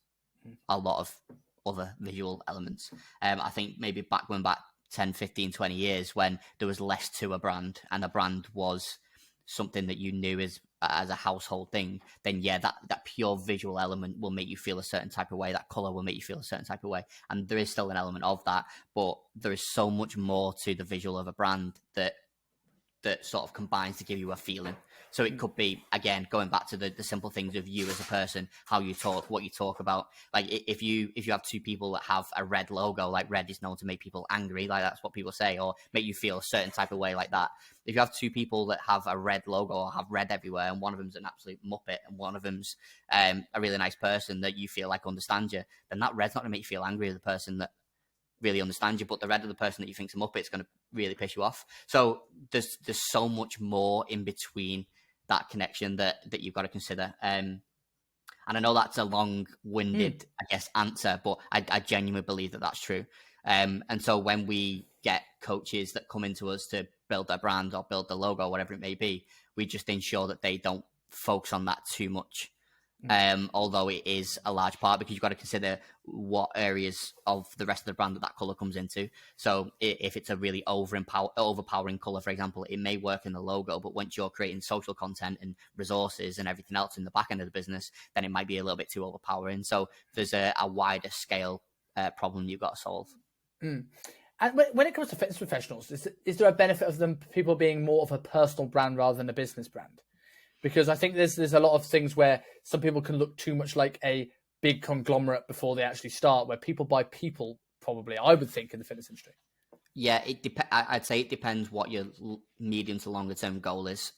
a lot of other visual elements. I think maybe going back 10, 15, 20 years, when there was less to a brand and a brand was something that you knew as a household thing, then that pure visual element will make you feel a certain type of way. That color will make you feel a certain type of way. And there is still an element of that, but there is so much more to the visual of a brand that sort of combines to give you a feeling. So it could be, again, going back to the simple things of you as a person, how you talk, what you talk about. If you have 2 people that have a red logo, red is known to make people angry, that's what people say, or make you feel a certain type of way like that. If you have 2 people that have a red logo or have red everywhere, and one of them's an absolute muppet and one of them's a really nice person that you feel understands you, then that red's not going to make you feel angry as the person that really understands you, but the red of the person that you think's a muppet is going to really piss you off. So there's so much more in between that connection that you've got to consider. And I know that's a long-winded, answer, but I genuinely believe that that's true. And so when we get coaches that come into us to build their brand or build the logo, whatever it may be, we just ensure that they don't focus on that too much. Although it is a large part, because you've got to consider what areas of the rest of the brand that color comes into. So if it's a really overpowering color, for example, it may work in the logo, but once you're creating social content and resources and everything else in the back end of the business, then it might be a little bit too overpowering. So there's a wider scale problem you've got to solve. And when it comes to fitness professionals, is there a benefit of them people being more of a personal brand rather than a business brand? Because I think there's a lot of things where some people can look too much like a big conglomerate before they actually start, where people buy people, probably, I would think, in the fitness industry. Yeah, I'd say it depends what your medium to longer term goal is.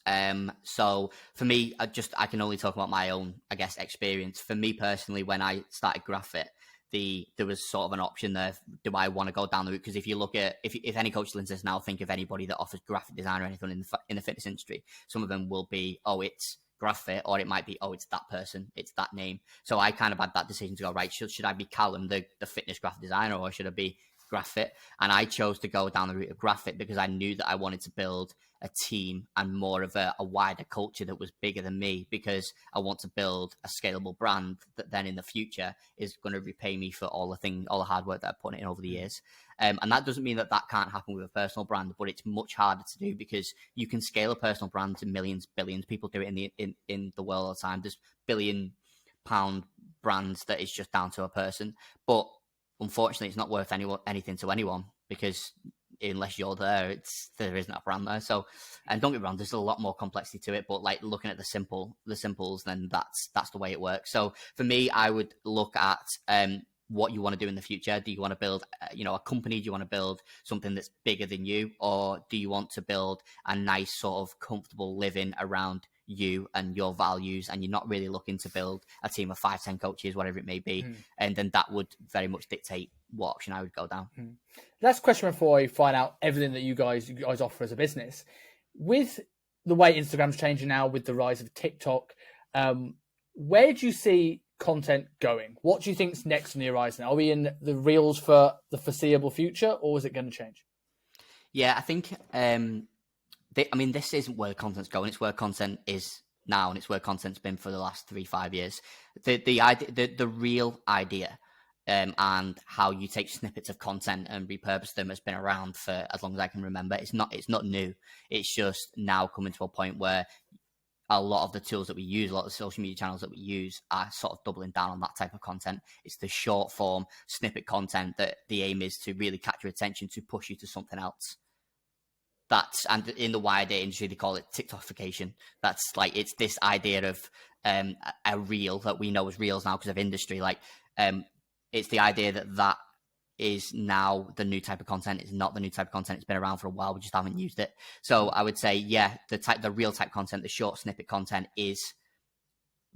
So for me, I can only talk about my own, I guess, experience. For me personally, when I started Graphfit, there was sort of an option there. Do I want to go down the route? Because if you look at, if any coach listens now, think of anybody that offers graphic design or anything in the fitness industry. Some of them will be, oh, it's Graphfit, or it might be, oh, it's that person, it's that name. So I kind of had that decision to go, right, should I be Callum, the fitness graphic designer, or should I be Graphfit? And I chose to go down the route of Graphfit because I knew that I wanted to build a team and more of a wider culture that was bigger than me, because I want to build a scalable brand that then in the future is going to repay me for all the hard work that I've put in over the years. And that doesn't mean that can't happen with a personal brand, but it's much harder to do because you can scale a personal brand to millions, billions. People do it in the world all the time. There's £1 billion brands that is just down to a person, but unfortunately, it's not worth anything to anyone, because unless you're there, there isn't a brand there. So, and don't get me wrong, there's a lot more complexity to it, but like looking at the simples, then that's the way it works. So for me, I would look at what you want to do in the future. Do you want to build, a company? Do you want to build something that's bigger than you, or do you want to build a nice sort of comfortable living around you and your values, and you're not really looking to build a team of 5-10 coaches, whatever it may be, and then that would very much dictate what option I would go down. Last question before I find out everything that you guys offer as a business. With the way Instagram's changing now, with the rise of TikTok, where do you see content going? What do you think's next on the horizon? Are we in the reels for the foreseeable future, or is it going to change? Yeah, I think this isn't where content's going. It's where content is now, and it's where content's been for the last 3-5 years. The real idea and how you take snippets of content and repurpose them has been around for as long as I can remember. It's not new. It's just now coming to a point where a lot of the tools that we use, a lot of the social media channels that we use, are sort of doubling down on that type of content. It's the short form snippet content that the aim is to really catch your attention, to push you to something else. And in the wider industry, they call it TikTokification. That's like, it's this idea of a reel that we know as reels now because of industry. Like, it's the idea that is now the new type of content. It's not the new type of content. It's been around for a while. We just haven't used it. So I would say, yeah, the real type content, the short snippet content is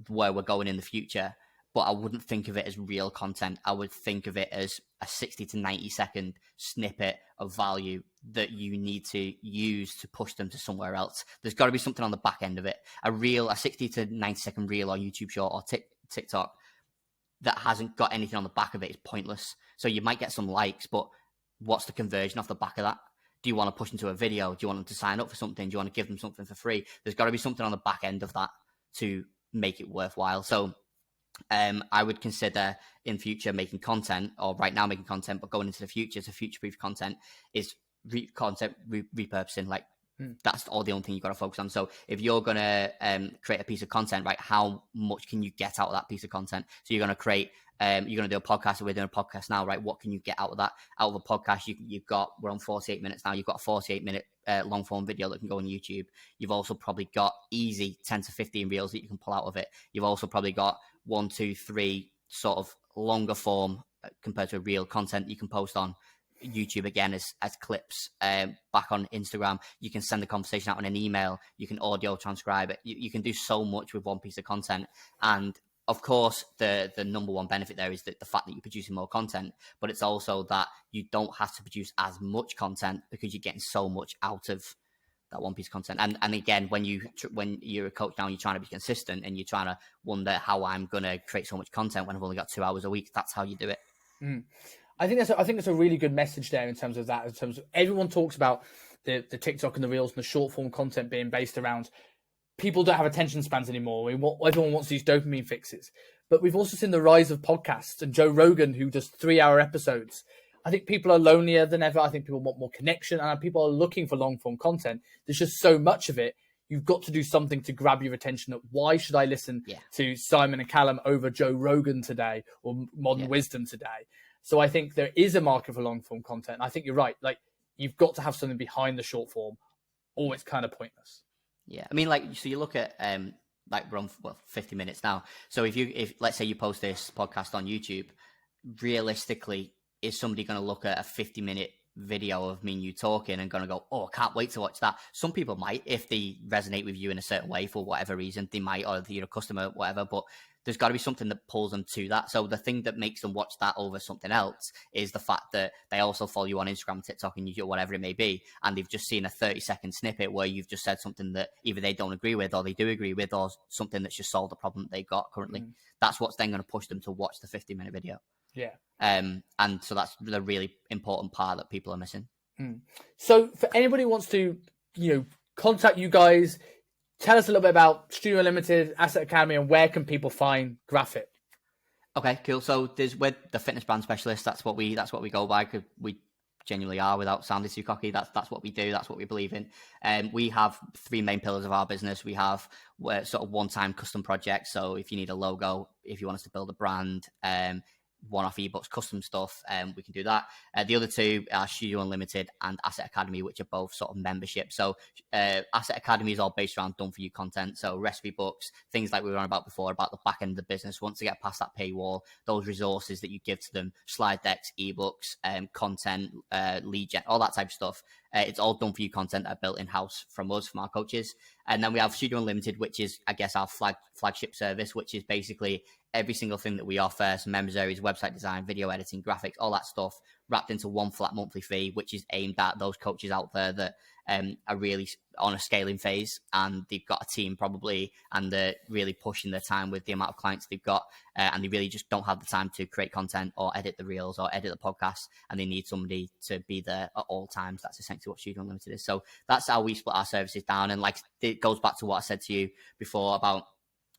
where we're going in the future. But I wouldn't think of it as real content. I would think of it as a 60 to 90 second snippet of value that you need to use to push them to somewhere else. There's got to be something on the back end of it. A 60 to 90 second reel or YouTube short or TikTok that hasn't got anything on the back of it is pointless. So you might get some likes, but what's the conversion off the back of that? Do you want to push into a video? Do you want them to sign up for something? Do you want to give them something for free? There's got to be something on the back end of that to make it worthwhile. So I would consider in future making content, or right now making content, but going into the future to future-proof content is repurposing. Like, that's all the only thing you've got to focus on. So if you're going to create a piece of content, right, how much can you get out of that piece of content? So you're going to create, you're going to do a podcast. We're doing a podcast now, right? What can you get out of that? Out of a podcast, we're on 48 minutes now. You've got a 48-minute long form video that can go on YouTube. You've also probably got easy 10 to 15 reels that you can pull out of it. You've also probably got 1, 2, 3 sort of longer form compared to a reel content you can post on YouTube again as clips, back on Instagram. You can send the conversation out on an email. You can audio transcribe it. You can do so much with one piece of content. And of course, the number one benefit there is that the fact that you're producing more content, but it's also that you don't have to produce as much content because you're getting so much out of that one piece of content. And again, when you're a coach now, you're trying to be consistent and you're trying to wonder how I'm going to create so much content when I've only got 2 hours a week. That's how you do it. I think that's a really good message there in terms of that. In terms of everyone talks about the TikTok and the reels and the short form content being based around people don't have attention spans anymore. Everyone wants these dopamine fixes. But we've also seen the rise of podcasts and Joe Rogan, who does 3-hour episodes. I think people are lonelier than ever. I think people want more connection, and people are looking for long-form content. There's just so much of it. You've got to do something to grab your attention. Why should I listen to Simon and Callum over Joe Rogan today or Modern Wisdom today? So I think there is a market for long-form content. I think you're right. Like, you've got to have something behind the short form, or it's kind of pointless. Yeah, I mean, like, so you look at like we're on 50 minutes now. So if let's say you post this podcast on YouTube, realistically, is somebody going to look at a 50-minute video of me and you talking and going to go, oh, I can't wait to watch that? Some people might, if they resonate with you in a certain way for whatever reason, they might, or you're a customer, whatever. But there's got to be something that pulls them to that. So the thing that makes them watch that over something else is the fact that they also follow you on Instagram, TikTok, and YouTube, whatever it may be, and they've just seen a 30-second snippet where you've just said something that either they don't agree with or they do agree with, or something that's just solved the problem that they've got currently. That's what's then going to push them to watch the 50-minute video. Yeah. And so that's the really important part that people are missing. So for anybody who wants to, contact you guys, tell us a little bit about Studio Unlimited, Asset Academy, and where can people find Graphfit? Okay, cool. So we're the fitness brand specialist. That's what we go by, because we genuinely are, without sounding too cocky. That's what we do. That's what we believe in. We have 3 main pillars of our business. We have sort of one-time custom projects. So if you need a logo, if you want us to build a brand, one-off ebooks, custom stuff, we can do that. The other 2 are Studio Unlimited and Asset Academy, which are both sort of membership. So Asset Academy is all based around done-for-you content. So recipe books, things like we were on about before, about the back end of the business. Once they get past that paywall, those resources that you give to them, slide decks, ebooks, content, lead gen, all that type of stuff. It's all done-for-you content that are built in-house from us, from our coaches. And then we have Studio Unlimited, which is, I guess, our flagship service, which is basically every single thing that we offer. So members areas, website design, video editing, graphics, all that stuff wrapped into one flat monthly fee, which is aimed at those coaches out there that are really on a scaling phase, and they've got a team probably, and they're really pushing their time with the amount of clients they've got, and they really just don't have the time to create content or edit the reels or edit the podcast, and they need somebody to be there at all times. That's essentially what Studio Unlimited is. So that's how we split our services down. And like, it goes back to what I said to you before about,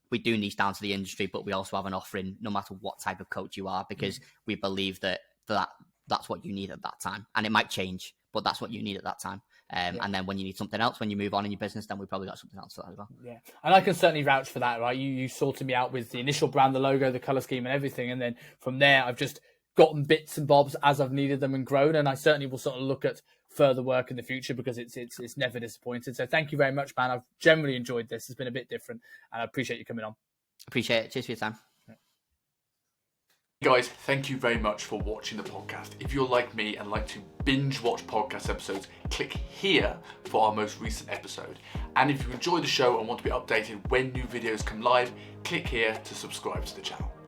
we do niche down to the industry, but we also have an offering no matter what type of coach you are, because we believe that that's what you need at that time. And it might change, but that's what you need at that time. And then when you need something else, when you move on in your business, then we probably got something else for that as well. Yeah. And I can certainly vouch for that, right? You sorted me out with the initial brand, the logo, the color scheme and everything. And then from there, I've just gotten bits and bobs as I've needed them and grown. And I certainly will sort of look at further work in the future, because it's never disappointed. So thank you very much, man. I've generally enjoyed this. It's been a bit different, and I appreciate you coming on. Appreciate it. Cheers for your time. Guys, thank you very much for watching the podcast. If you're like me and like to binge watch podcast episodes, click here for our most recent episode. And if you enjoy the show and want to be updated when new videos come live, click here to subscribe to the channel.